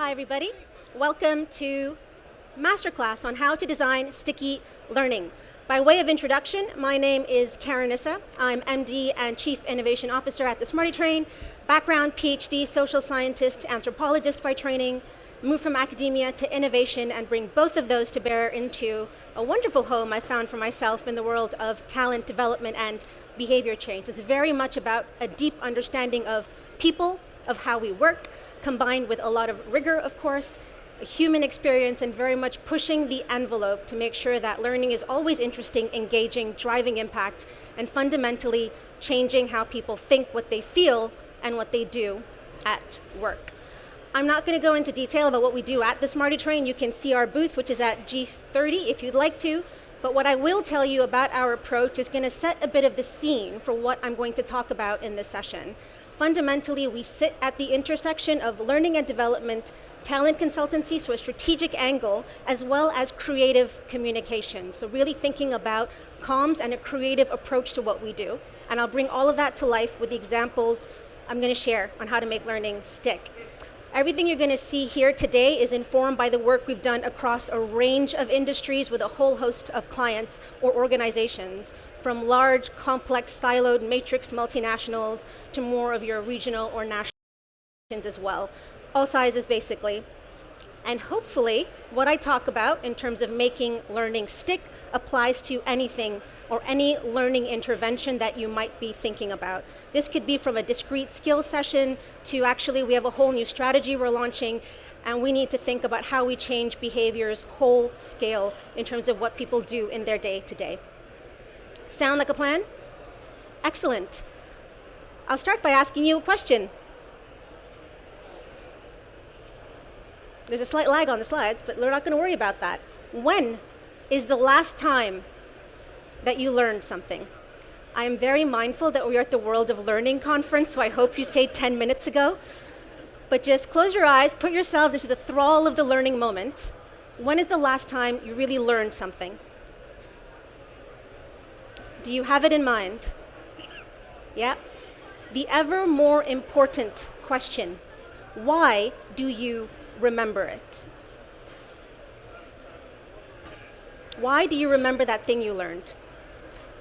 Hi everybody, welcome to masterclass on how to design sticky learning. By way of introduction, my name is Khairunnisa. I'm MD and Chief Innovation Officer at the Smarty train. Background, PhD, social scientist, anthropologist by training. Moved from academia to innovation and bring both of those to bear into a wonderful home I found for myself in the world of talent development and behavior change. It's very much about a deep understanding of people, of how we work, combined with a lot of rigor, of course, a human experience, and very much pushing the envelope to make sure that learning is always interesting, engaging, driving impact, and fundamentally changing how people think, what they feel, and what they do at work. I'm not going to go into detail about what we do at the Smarty train. You can see our booth, which is at G30 if you'd like to. But what I will tell you about our approach is going to set a bit of the scene for what I'm going to talk about in this session. Fundamentally, we sit at the intersection of learning and development, talent consultancy, so a strategic angle, as well as creative communication. So really thinking about comms and a creative approach to what we do. And I'll bring all of that to life with the examples I'm going to share on how to make learning stick. Everything you're going to see here today is informed by the work we've done across a range of industries with a whole host of clients or organizations, from large, complex, siloed, matrix multinationals to more of your regional or national as well. All sizes, basically. And hopefully, what I talk about in terms of making learning stick applies to anything or any learning intervention that you might be thinking about. This could be from a discrete skill session to actually we have a whole new strategy we're launching, and we need to think about how we change behaviors whole scale in terms of what people do in their day-to-day. Sound like a plan? Excellent. I'll start by asking you a question. There's a slight lag on the slides, but we're not going to worry about that. When is the last time that you learned something? I am very mindful that we're at the World of Learning conference, so I hope you say 10 minutes ago. But just close your eyes, put yourselves into the thrall of the learning moment. When is the last time you really learned something? Do you have it in mind? Yeah? The ever more important question, why do you remember it? Why do you remember that thing you learned?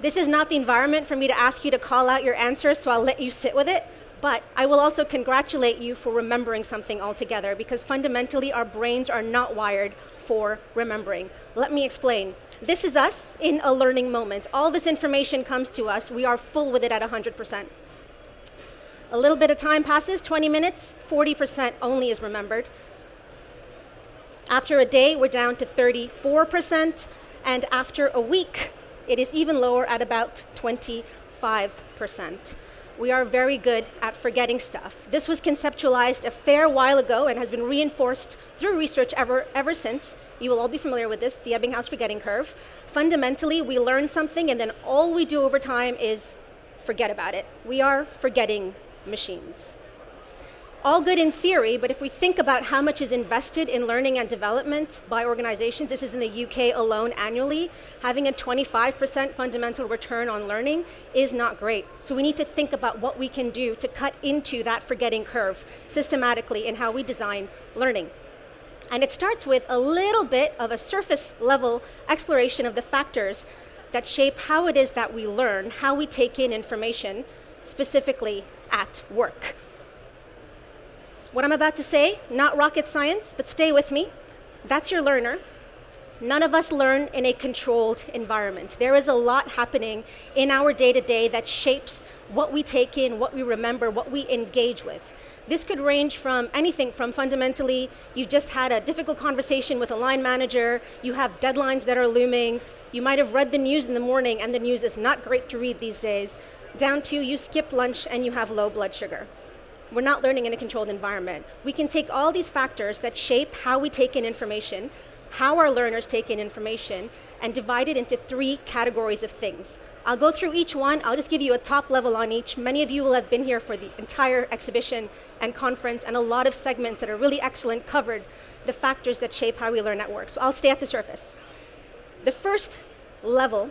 This is not the environment for me to ask you to call out your answers, so I'll let you sit with it. But I will also congratulate you for remembering something altogether, because fundamentally our brains are not wired for remembering. Let me explain. This is us in a learning moment. All this information comes to us. We are full with it at 100%. A little bit of time passes, 20 minutes, 40% only is remembered. After a day, we're down to 34%, and after a week, it is even lower at about 25%. We are very good at forgetting stuff. This was conceptualized a fair while ago and has been reinforced through research ever since. You will all be familiar with this, the Ebbinghaus forgetting curve. Fundamentally, we learn something and then all we do over time is forget about it. We are forgetting machines. All good in theory, but if we think about how much is invested in learning and development by organizations, this is in the UK alone annually, having a 25% fundamental return on learning is not great. So we need to think about what we can do to cut into that forgetting curve systematically in how we design learning. And it starts with a little bit of a surface level exploration of the factors that shape how it is that we learn, how we take in information, specifically at work. What I'm about to say, not rocket science, but stay with me. That's your learner. None of us learn in a controlled environment. There is a lot happening in our day-to-day that shapes what we take in, what we remember, what we engage with. This could range from anything from fundamentally, you just had a difficult conversation with a line manager, you have deadlines that are looming, you might have read the news in the morning and the news is not great to read these days, down to you skipped lunch and you have low blood sugar. We're not learning in a controlled environment. We can take all these factors that shape how we take in information, how our learners take in information, and divide it into 3 categories of things. I'll go through each one. I'll just give you a top level on each. Many of you will have been here for the entire exhibition and conference, and a lot of segments that are really excellent covered the factors that shape how we learn at work. So I'll stay at the surface. The first level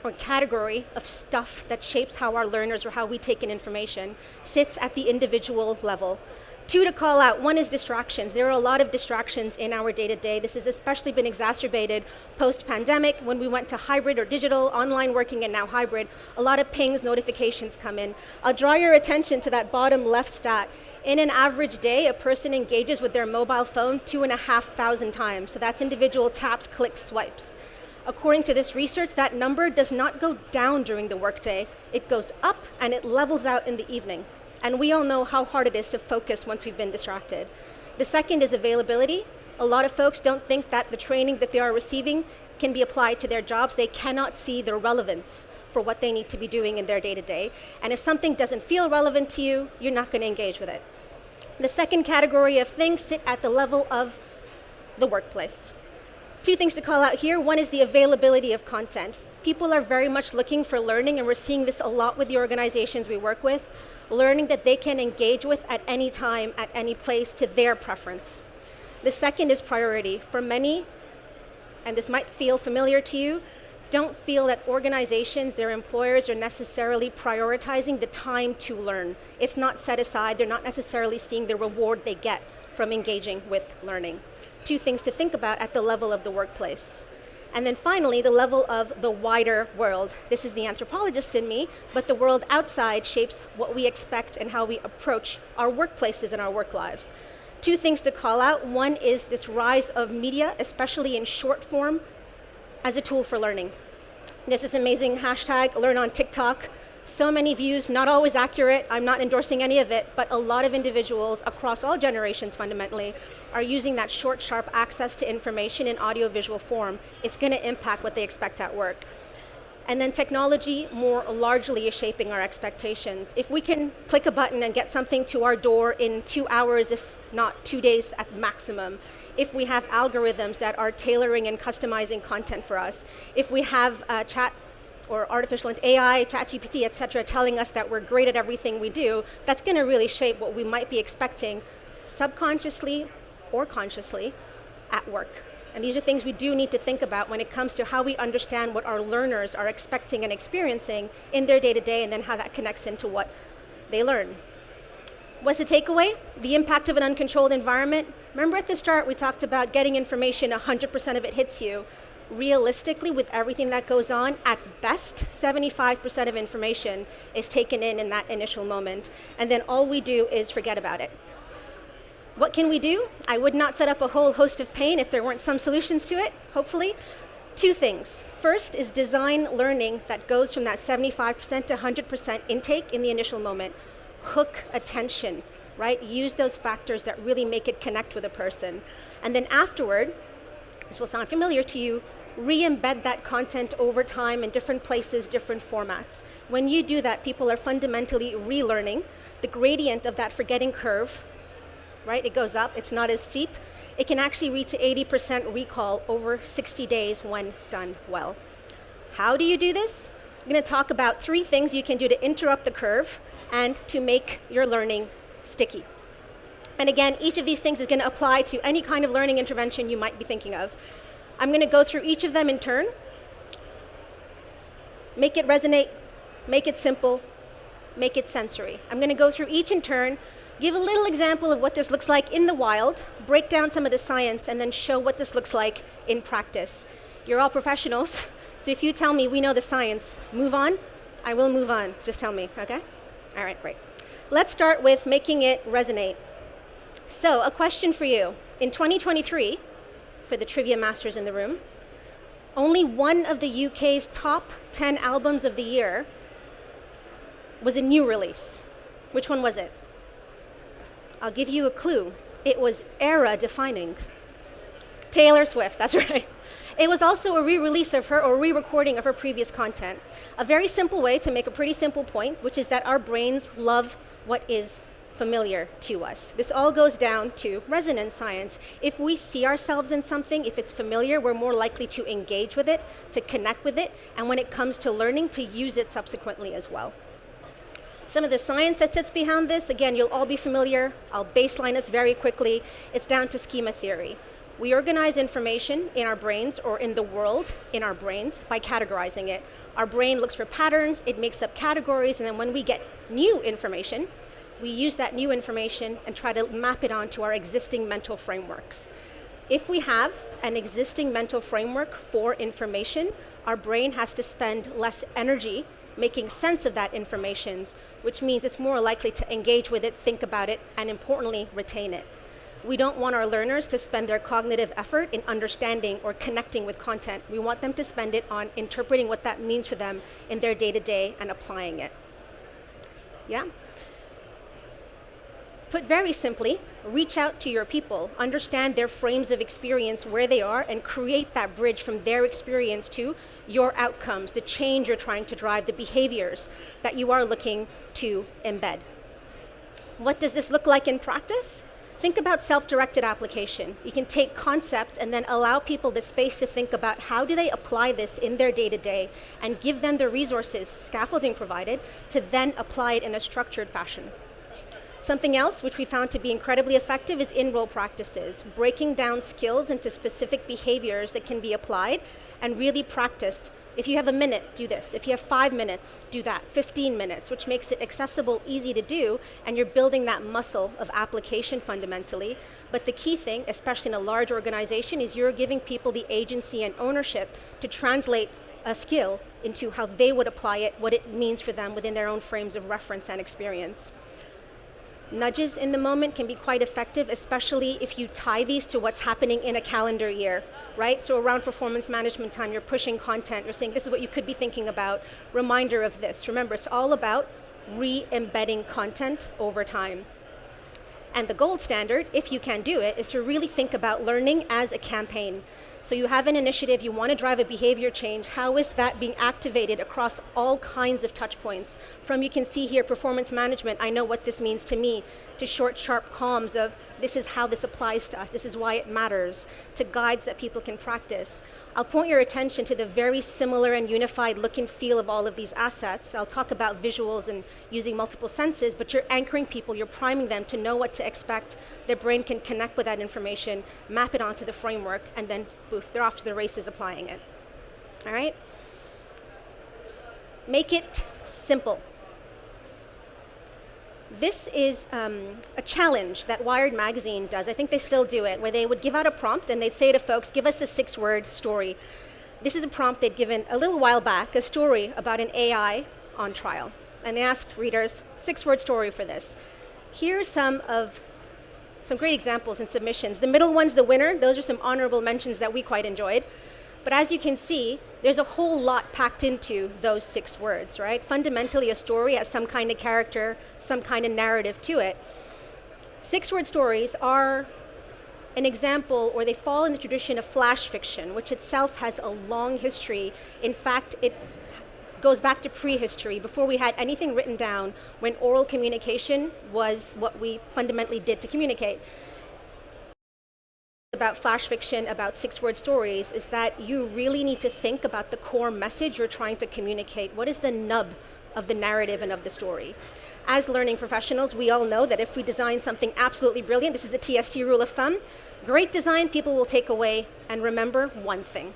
or category of stuff that shapes how our learners or how we take in information sits at the individual level. Two to call out, one is distractions. There are a lot of distractions in our day-to-day. This has especially been exacerbated post-pandemic when we went to hybrid or digital, online working and now hybrid. A lot of pings, notifications come in. I'll draw your attention to that bottom left stat. In an average day, a person engages with their mobile phone 2,500 times. So that's individual taps, clicks, swipes. According to this research, that number does not go down during the workday. It goes up and it levels out in the evening. And we all know how hard it is to focus once we've been distracted. The second is availability. A lot of folks don't think that the training that they are receiving can be applied to their jobs. They cannot see the relevance for what they need to be doing in their day-to-day. And if something doesn't feel relevant to you, you're not going to engage with it. The second category of things sit at the level of the workplace. Two things to call out here. One is the availability of content. People are very much looking for learning, and we're seeing this a lot with the organizations we work with. Learning that they can engage with at any time, at any place, to their preference. The second is priority. For many, and this might feel familiar to you, don't feel that organizations, their employers, are necessarily prioritizing the time to learn. It's not set aside. They're not necessarily seeing the reward they get from engaging with learning. Two things to think about at the level of the workplace. And then finally, the level of the wider world. This is the anthropologist in me, but the world outside shapes what we expect and how we approach our workplaces and our work lives. Two things to call out. One is this rise of media, especially in short form, as a tool for learning. There's this amazing hashtag, learn on TikTok. So many views, not always accurate. I'm not endorsing any of it, but a lot of individuals across all generations fundamentally are using that short, sharp access to information in audio-visual form. It's going to impact what they expect at work. And then technology more largely is shaping our expectations. If we can click a button and get something to our door in 2 hours, if not 2 days at maximum, if we have algorithms that are tailoring and customizing content for us, if we have chat or artificial AI, ChatGPT, et cetera, telling us that we're great at everything we do, that's going to really shape what we might be expecting subconsciously or consciously at work. And these are things we do need to think about when it comes to how we understand what our learners are expecting and experiencing in their day-to-day, and then how that connects into what they learn. What's the takeaway? The impact of an uncontrolled environment. Remember at the start we talked about getting information, 100% of it hits you. Realistically, with everything that goes on, at best, 75% of information is taken in that initial moment, and then all we do is forget about it. What can we do? I would not set up a whole host of pain if there weren't some solutions to it, hopefully. Two things. First is design learning that goes from that 75% to 100% intake in the initial moment. Hook attention, right? Use those factors that really make it connect with a person. And then afterward, this will sound familiar to you, re-embed that content over time in different places, different formats. When you do that, people are fundamentally relearning. The gradient of that forgetting curve, right? It goes up, it's not as steep. It can actually reach 80% recall over 60 days when done well. How do you do this? I'm going to talk about 3 things you can do to interrupt the curve and to make your learning sticky. And again, each of these things is going to apply to any kind of learning intervention you might be thinking of. I'm going to go through each of them in turn. Make it resonate, make it simple, make it sensory. I'm going to go through each in turn, give a little example of what this looks like in the wild, break down some of the science, and then show what this looks like in practice. You're all professionals, so if you tell me we know the science, move on, I will move on. Just tell me, okay? All right, great. Let's start with making it resonate. So, a question for you. In 2023, for the trivia masters in the room, only one of the UK's top 10 albums of the year was a new release. Which one was it? I'll give you a clue. It was era-defining. Taylor Swift, that's right. It was also a re-release of her, or re-recording of her previous content. A very simple way to make a pretty simple point, which is that our brains love what is familiar to us. This all goes down to resonance science. If we see ourselves in something, if it's familiar, we're more likely to engage with it, to connect with it, and when it comes to learning, to use it subsequently as well. Some of the science that sits behind this, again, you'll all be familiar. I'll baseline us very quickly. It's down to schema theory. We organize information in our brains, or in the world in our brains, by categorizing it. Our brain looks for patterns, it makes up categories, and then when we get new information, we use that new information and try to map it onto our existing mental frameworks. If we have an existing mental framework for information, our brain has to spend less energy making sense of that information, which means it's more likely to engage with it, think about it, and importantly, retain it. We don't want our learners to spend their cognitive effort in understanding or connecting with content. We want them to spend it on interpreting what that means for them in their day-to-day and applying it. Yeah? Put very simply, reach out to your people, understand their frames of experience, where they are, and create that bridge from their experience to your outcomes, the change you're trying to drive, the behaviors that you are looking to embed. What does this look like in practice? Think about self-directed application. You can take concepts and then allow people the space to think about how do they apply this in their day-to-day and give them the resources, scaffolding provided, to then apply it in a structured fashion. Something else which we found to be incredibly effective is in-role practices, breaking down skills into specific behaviors that can be applied and really practiced. If you have a minute, do this. If you have 5 minutes, do that. 15 minutes, which makes it accessible, easy to do, and you're building that muscle of application fundamentally. But the key thing, especially in a large organization, is you're giving people the agency and ownership to translate a skill into how they would apply it, what it means for them within their own frames of reference and experience. Nudges in the moment can be quite effective, especially if you tie these to what's happening in a calendar year, right? So around performance management time, you're pushing content, you're saying this is what you could be thinking about, reminder of this. Remember, it's all about re-embedding content over time. And the gold standard, if you can do it, is to really think about learning as a campaign. So you have an initiative, you want to drive a behavior change. How is that being activated across all kinds of touch points? From, you can see here, performance management, I know what this means to me, to short, sharp comms of this is how this applies to us, this is why it matters, to guides that people can practice. I'll point your attention to the very similar and unified look and feel of all of these assets. I'll talk about visuals and using multiple senses, but you're anchoring people, you're priming them to know what to expect. Their brain can connect with that information, map it onto the framework, and then poof, they're off to the races applying it. All right? Make it simple. This is a challenge that Wired magazine does. I think they still do it, where they would give out a prompt and they'd say to folks, give us a 6-word story. This is a prompt they'd given a little while back, a story about an AI on trial. And they asked readers, 6-word story for this. Here's some great examples and submissions. The middle one's the winner. Those are some honorable mentions that we quite enjoyed. But as you can see, there's a whole lot packed into those 6 words, right? Fundamentally, a story has some kind of character, some kind of narrative to it. 6-word stories are an example, or they fall in the tradition of flash fiction, which itself has a long history. In fact, it goes back to prehistory, before we had anything written down, when oral communication was what we fundamentally did to communicate. About flash fiction, about 6-word stories, is that you really need to think about the core message you're trying to communicate. What is the nub of the narrative and of the story? As learning professionals, we all know that if we design something absolutely brilliant, this is a TST rule of thumb, great design, people will take away and remember one thing.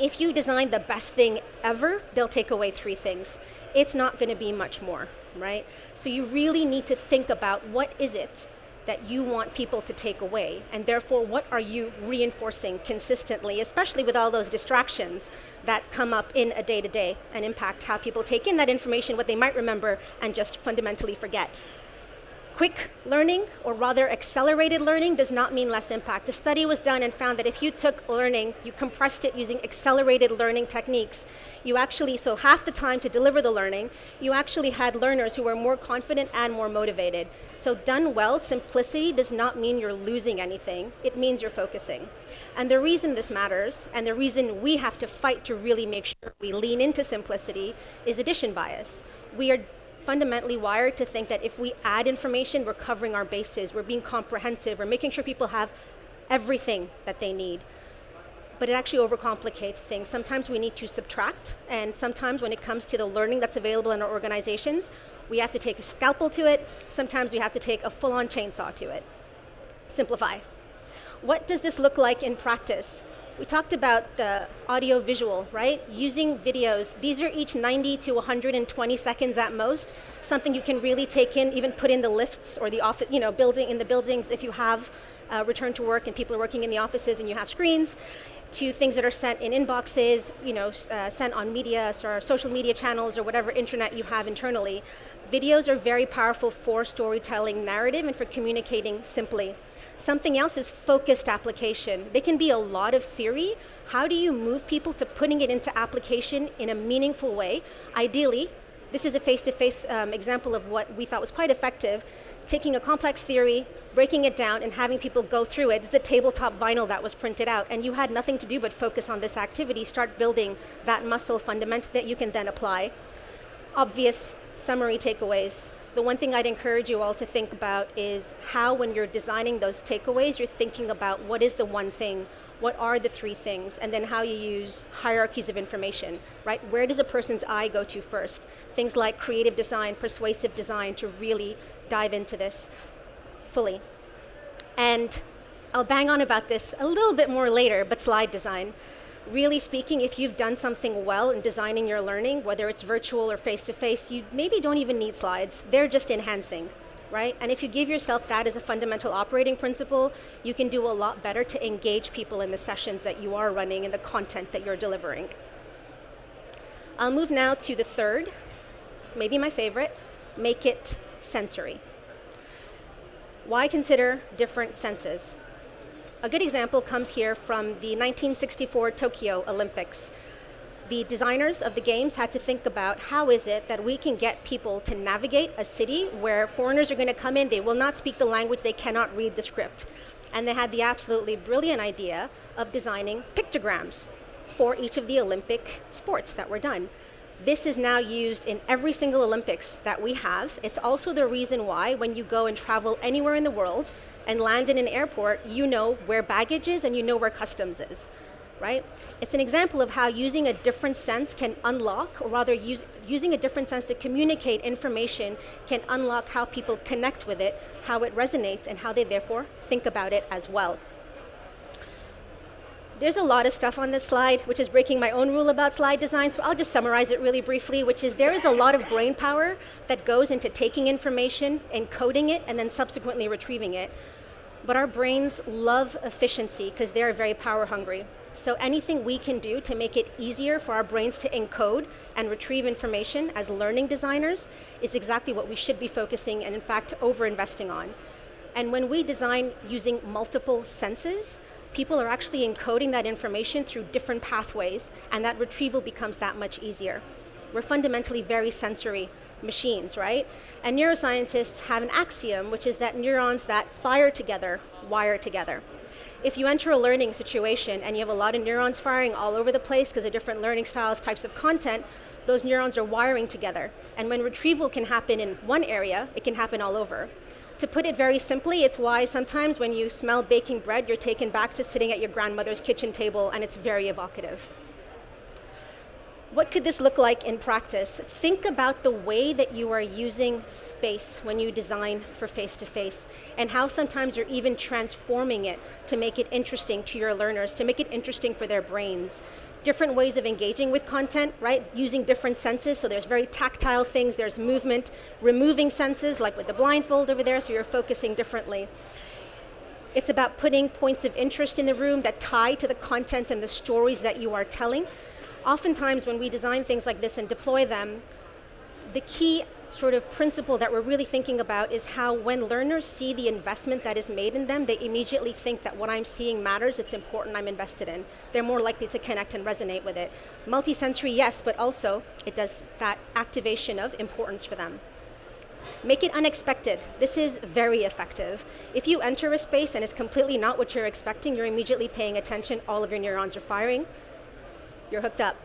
If you design the best thing ever, they'll take away 3 things. It's not going to be much more, right? So you really need to think about what is it that you want people to take away, and therefore what are you reinforcing consistently, especially with all those distractions that come up in a day-to-day and impact how people take in that information, what they might remember and just fundamentally forget. Quick learning, or rather accelerated learning, does not mean less impact. A study was done and found that if you took learning, you compressed it using accelerated learning techniques, you actually, so half the time to deliver the learning, you actually had learners who were more confident and more motivated. So done well, simplicity does not mean you're losing anything, it means you're focusing. And the reason this matters, and the reason we have to fight to really make sure we lean into simplicity, is addition bias. We are fundamentally wired to think that if we add information, we're covering our bases, we're being comprehensive, we're making sure people have everything that they need. But it actually overcomplicates things. Sometimes we need to subtract, and sometimes when it comes to the learning that's available in our organizations, we have to take a scalpel to it, sometimes we have to take a full-on chainsaw to it. Simplify. What does this look like in practice? We talked about the audio visual, right? Using videos. These are each 90 to 120 seconds at most. Something you can really take in, even put in the lifts or the office, building in the buildings if you have return to work and people are working in the offices and you have screens, to things that are sent in inboxes, sent on media or social media channels or whatever internet you have internally. Videos are very powerful for storytelling narrative and for communicating simply. Something else is focused application. They can be a lot of theory. How do you move people to putting it into application in a meaningful way? Ideally, this is a face-to-face example of what we thought was quite effective, taking a complex theory, breaking it down and having people go through it. This is a tabletop vinyl that was printed out, and you had nothing to do but focus on this activity, start building that muscle fundament that you can then apply. Obvious summary takeaways. The one thing I'd encourage you all to think about is how, when you're designing those takeaways, you're thinking about what is the one thing, what are the three things, and then how you use hierarchies of information, right? Where does a person's eye go to first? Things like creative design, persuasive design, to really dive into this fully. And I'll bang on about this a little bit more later, but slide design. Really speaking, if you've done something well in designing your learning, whether it's virtual or face-to-face, you maybe don't even need slides. They're just enhancing, right? And if you give yourself that as a fundamental operating principle, you can do a lot better to engage people in the sessions that you are running and the content that you're delivering. I'll move now to the third, maybe my favorite, make it sensory. Why consider different senses? A good example comes here from the 1964 Tokyo Olympics. The designers of the games had to think about how is it that we can get people to navigate a city where foreigners are going to come in, they will not speak the language, they cannot read the script. And they had the absolutely brilliant idea of designing pictograms for each of the Olympic sports that were done. This is now used in every single Olympics that we have. It's also the reason why when you go and travel anywhere in the world and land in an airport, you know where baggage is and you know where customs is, right? It's an example of how using a different sense can unlock, or rather using a different sense to communicate information can unlock how people connect with it, how it resonates, and how they therefore think about it as well. There's a lot of stuff on this slide, which is breaking my own rule about slide design, so I'll just summarize it really briefly, which is there is a lot of brain power that goes into taking information, encoding it, and then subsequently retrieving it. But our brains love efficiency because they're very power hungry. So anything we can do to make it easier for our brains to encode and retrieve information as learning designers is exactly what we should be focusing and in fact over-investing on. And when we design using multiple senses, people are actually encoding that information through different pathways, and that retrieval becomes that much easier. We're fundamentally very sensory machines, right? And neuroscientists have an axiom, which is that neurons that fire together, wire together. If you enter a learning situation and you have a lot of neurons firing all over the place because of different learning styles, types of content, those neurons are wiring together. And when retrieval can happen in one area, it can happen all over. To put it very simply, it's why sometimes when you smell baking bread, you're taken back to sitting at your grandmother's kitchen table, and it's very evocative. What could this look like in practice? Think about the way that you are using space when you design for face-to-face, and how sometimes you're even transforming it to make it interesting to your learners, to make it interesting for their brains. Different ways of engaging with content, right? Using different senses, so there's very tactile things, there's movement, removing senses, like with the blindfold over there, so you're focusing differently. It's about putting points of interest in the room that tie to the content and the stories that you are telling. Oftentimes when we design things like this and deploy them, the key sort of principle that we're really thinking about is how when learners see the investment that is made in them, they immediately think that what I'm seeing matters, it's important, I'm invested in. They're more likely to connect and resonate with it. Multisensory, yes, but also it does that activation of importance for them. Make it unexpected. This is very effective. If you enter a space and it's completely not what you're expecting, you're immediately paying attention, all of your neurons are firing, you're hooked up.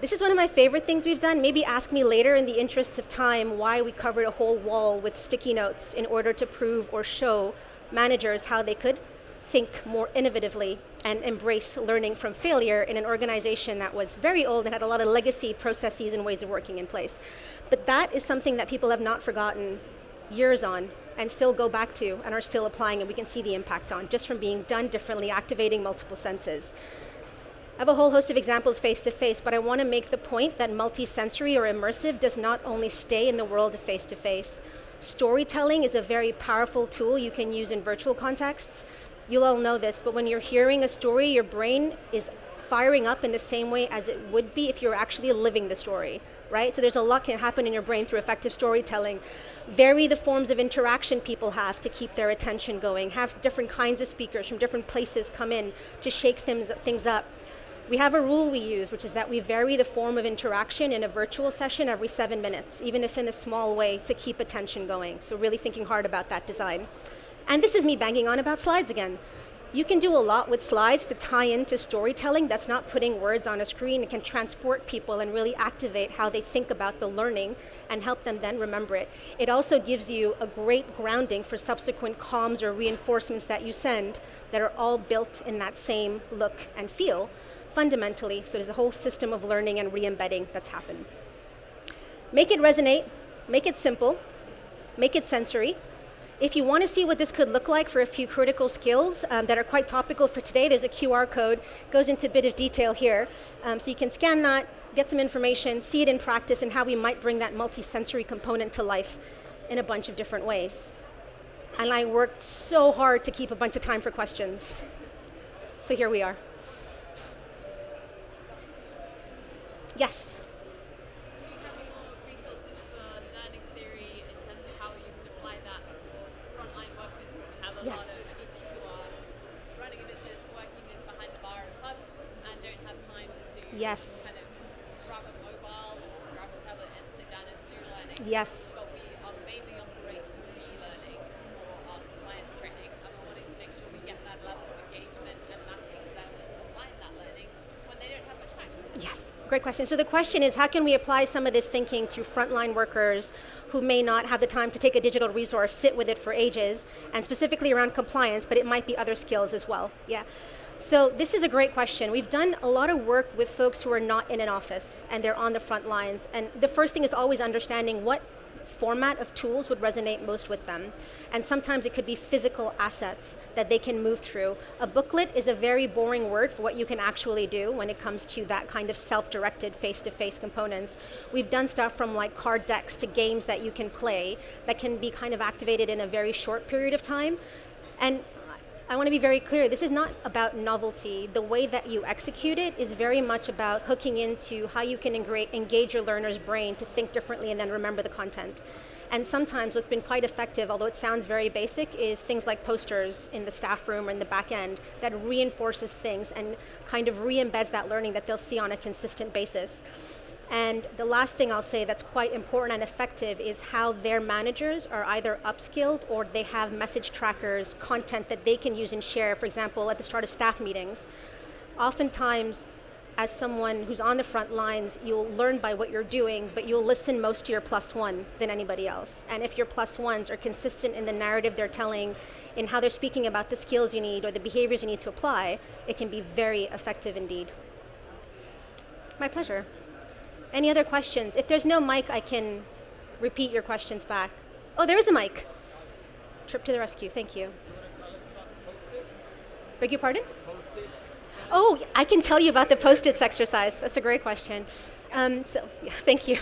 This is one of my favorite things we've done. Maybe ask me later in the interests of time why we covered a whole wall with sticky notes in order to prove or show managers how they could think more innovatively and embrace learning from failure in an organization that was very old and had a lot of legacy processes and ways of working in place. But that is something that people have not forgotten years on, and still go back to and are still applying, and we can see the impact on just from being done differently, activating multiple senses. I have a whole host of examples face-to-face, but I want to make the point that multi-sensory or immersive does not only stay in the world of face-to-face. Storytelling is a very powerful tool you can use in virtual contexts. You'll all know this, but when you're hearing a story, your brain is firing up in the same way as it would be if you're actually living the story, right? So there's a lot can happen in your brain through effective storytelling. Vary the forms of interaction people have to keep their attention going. Have different kinds of speakers from different places come in to shake things up. We have a rule we use, which is that we vary the form of interaction in a virtual session every 7 minutes, even if in a small way, to keep attention going. So really thinking hard about that design. And this is me banging on about slides again. You can do a lot with slides to tie into storytelling that's not putting words on a screen. It can transport people and really activate how they think about the learning and help them then remember it. It also gives you a great grounding for subsequent comms or reinforcements that you send that are all built in that same look and feel fundamentally. So there's a whole system of learning and re-embedding that's happened. Make it resonate, make it simple, make it sensory. If you want to see what this could look like for a few critical skills that are quite topical for today, there's a QR code, goes into a bit of detail here. So you can scan that, get some information, see it in practice, and how we might bring that multi-sensory component to life in a bunch of different ways. And I worked so hard to keep a bunch of time for questions. So here we are. Yes? Do you have any more resources for learning theory in terms of how you can apply that for frontline workers? We have a lot of people who are running a business, working behind the bar at a pub, and don't have time to kind of grab a mobile or grab a tablet and sit down and do learning. Yes. But we are mainly operate free learning for our compliance training, and we're wanting to make sure we get that level of engagement and mapping them applying that learning when they don't have much time. Yes. Great question. So the question is, how can we apply some of this thinking to frontline workers who may not have the time to take a digital resource, sit with it for ages, and specifically around compliance, but it might be other skills as well. Yeah. So this is a great question. We've done a lot of work with folks who are not in an office and they're on the front lines. And the first thing is always understanding what format of tools would resonate most with them. And sometimes it could be physical assets that they can move through. A booklet is a very boring word for what you can actually do when it comes to that kind of self-directed face-to-face components. We've done stuff from like card decks to games that you can play that can be kind of activated in a very short period of time. And I want to be very clear, this is not about novelty. The way that you execute it is very much about hooking into how you can engage your learner's brain to think differently and then remember the content. And sometimes what's been quite effective, although it sounds very basic, is things like posters in the staff room or in the back end that reinforces things and kind of re-embeds that learning that they'll see on a consistent basis. And the last thing I'll say that's quite important and effective is how their managers are either upskilled or they have message trackers, content that they can use and share, for example, at the start of staff meetings. Oftentimes, as someone who's on the front lines, you'll learn by what you're doing, but you'll listen most to your plus one than anybody else. And if your plus ones are consistent in the narrative they're telling, in how they're speaking about the skills you need or the behaviors you need to apply, it can be very effective indeed. My pleasure. Any other questions? If there's no mic, I can repeat your questions back. Oh, there is a mic. Trip to the rescue, thank you. Do you want to tell us about the Post-its? Beg your pardon? Post-its exercise? Oh, I can tell you about the Post-its exercise. That's a great question. Thank you.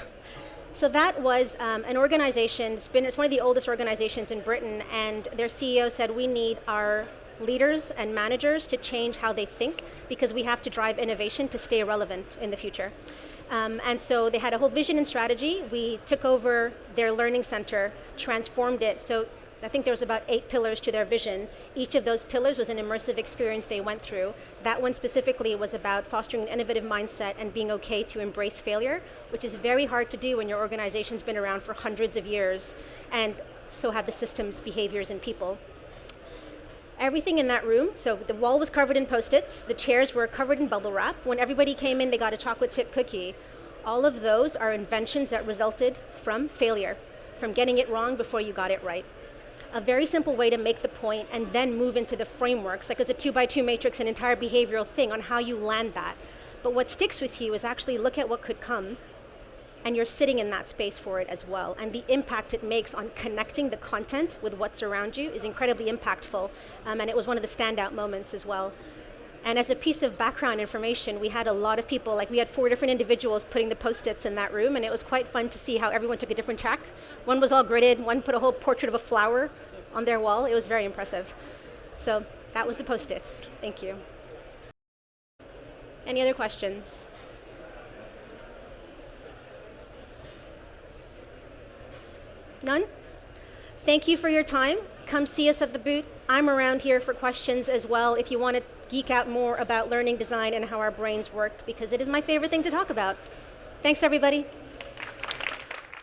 So that was an organization, it's one of the oldest organizations in Britain, and their CEO said we need our leaders and managers to change how they think because we have to drive innovation to stay relevant in the future. And so they had a whole vision and strategy. We took over their learning center, transformed it. So I think there was about 8 pillars to their vision. Each of those pillars was an immersive experience they went through. That one specifically was about fostering an innovative mindset and being okay to embrace failure, which is very hard to do when your organization's been around for hundreds of years, and so have the systems, behaviors, and people. Everything in that room, so the wall was covered in Post-its, the chairs were covered in bubble wrap. When everybody came in, they got a chocolate chip cookie. All of those are inventions that resulted from failure, from getting it wrong before you got it right. A very simple way to make the point and then move into the frameworks, like as a 2x2 matrix, an entire behavioral thing on how you land that. But what sticks with you is actually look at what could come and you're sitting in that space for it as well. And the impact it makes on connecting the content with what's around you is incredibly impactful, and it was one of the standout moments as well. And as a piece of background information, we had a lot of people, like we had 4 different individuals putting the Post-its in that room, and it was quite fun to see how everyone took a different track. One was all gridded, one put a whole portrait of a flower on their wall. It was very impressive. So that was the Post-its. Thank you. Any other questions? None? Thank you for your time. Come see us at the booth. I'm around here for questions as well if you want to geek out more about learning design and how our brains work, because it is my favorite thing to talk about. Thanks, everybody.